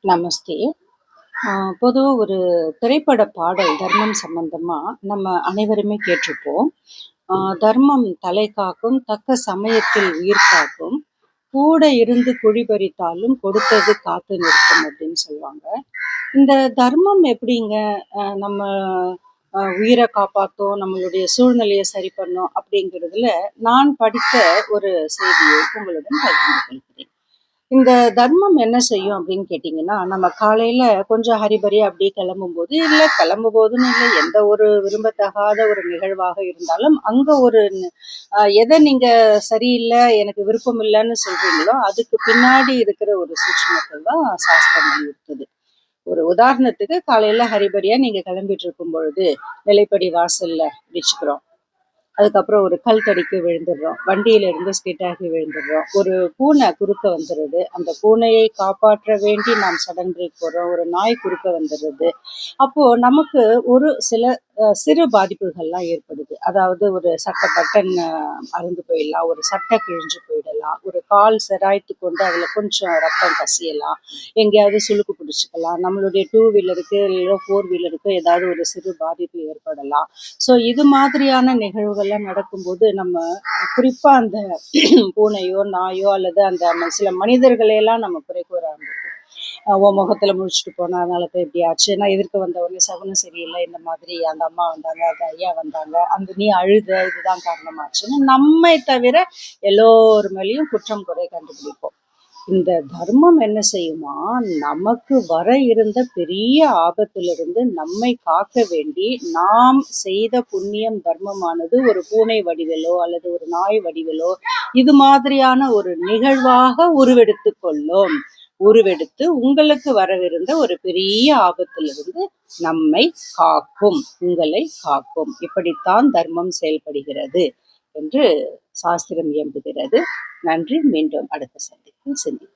நமஸ்தே. பொதுவா ஒரு திரைப்பட பாடல் தர்மம் சம்பந்தமா நம்ம அனைவருமே கேட்டிருப்போம். தர்மம் தலை காக்கும், தக்க சமயத்தில் உயிர் காக்கும், கூட இருந்து குழி பறித்தாலும் கொடுத்தது காத்து நிற்கும் அப்படின்னு சொல்லுவாங்க. இந்த தர்மம் எப்படிங்க நம்ம உயிரை காப்பாத்தும், நம்மளுடைய சூழ்நிலையை சரி பண்ணும் அப்படிங்கிறதுல நான் படித்த ஒரு செய்தியை உங்களுடன் பகிர்ந்து கொள்கிறேன். இந்த தர்மம் என்ன செய்யும் அப்படின்னு கேட்டிங்கன்னா, நம்ம காலையில கொஞ்சம் ஹரிபரியா அப்படியே கிளம்பும்போது, கிளம்பும்போதுன்னு இல்ல, எந்த ஒரு விரும்பத்தகாத ஒரு நிகழ்வாக இருந்தாலும், அங்க ஒரு எத நீங்க சரியில்ல, எனக்கு விருப்பம் இல்லன்னு சொல்றீங்களோ, அதுக்கு பின்னாடி இருக்கிற ஒரு சூட்சுமத்தை தான் சாஸ்திரம் வலியுறுத்துது. ஒரு உதாரணத்துக்கு காலையில ஹரிபரியா நீங்க கிளம்பிட்டு இருக்கும் பொழுது, நிலைப்படி வாசல்ல இடிச்சுக்கிறோம். அதுக்கப்புறம் ஒரு கல் தடிக்கு விழுந்துடுறோம். வண்டியில இருந்து ஸ்கிட் ஆகி விழுந்துடுறோம். ஒரு பூனை குறுக்க வந்துடுது. அந்த பூனையை காப்பாற்ற வேண்டி நாம் சடன் பிரேக் போடுறோம். ஒரு நாய் குறுக்க வந்துடுது. அப்போ நமக்கு ஒரு சில சிறு பாதிப்புகள்லாம் ஏற்படுது. அதாவது ஒரு சட்டை பட்டன் அறுந்து போயிடலாம், ஒரு சட்டை கிழிஞ்சு போயிடலாம், ஒரு கால் சிராய்த்து கொண்டு அதில் கொஞ்சம் ரத்தம் கசியலாம், எங்கேயாவது சுளுக்கு பிடிச்சிக்கலாம், நம்மளுடைய டூ வீலருக்கு இல்லை ஃபோர் வீலருக்கு ஏதாவது ஒரு சிறு பாதிப்பு ஏற்படலாம். ஸோ இது மாதிரியான நிகழ்வுகள்லாம் நடக்கும்போது நம்ம குறிப்பாக அந்த பூனையோ நாயோ அல்லது அந்த சில மனிதர்களையெல்லாம் நம்ம குறை கூற ஆரம்பிப்போம். உன் முகத்துல முடிச்சுட்டு போனா அதனால தான் இப்படி ஆச்சு, நான் எதிர்க்க வந்தவொடனே சகுனம் சரியில்லை, இந்த மாதிரி அந்த அம்மா வந்தாங்க, அந்த ஐயா வந்தாங்க, அந்த நீ அழுத, இதுதான் காரணமாச்சுன்னு நம்மை தவிர எல்லோர் மேலேயும் குற்றம் குறை கண்டுபிடிப்போம். இந்த தர்மம் என்ன செய்யுமா, நமக்கு வர இருந்த பெரிய ஆபத்திலிருந்து நம்மை காக்க வேண்டி நாம் செய்த புண்ணியம் தர்மமானது ஒரு பூனை வடிவிலோ அல்லது ஒரு நாய் வடிவிலோ இது மாதிரியான ஒரு நிகழ்வாக உருவெடுத்து உங்களுக்கு வரவிருந்த ஒரு பெரிய ஆபத்திலிருந்து நம்மை காக்கும், உங்களை காக்கும். இப்படித்தான் தர்மம் செயல்படுகிறது என்று சாஸ்திரம் இயம்புகிறது. நன்றி. மீண்டும் அடுத்த சந்திப்பில் சந்திப்போம்.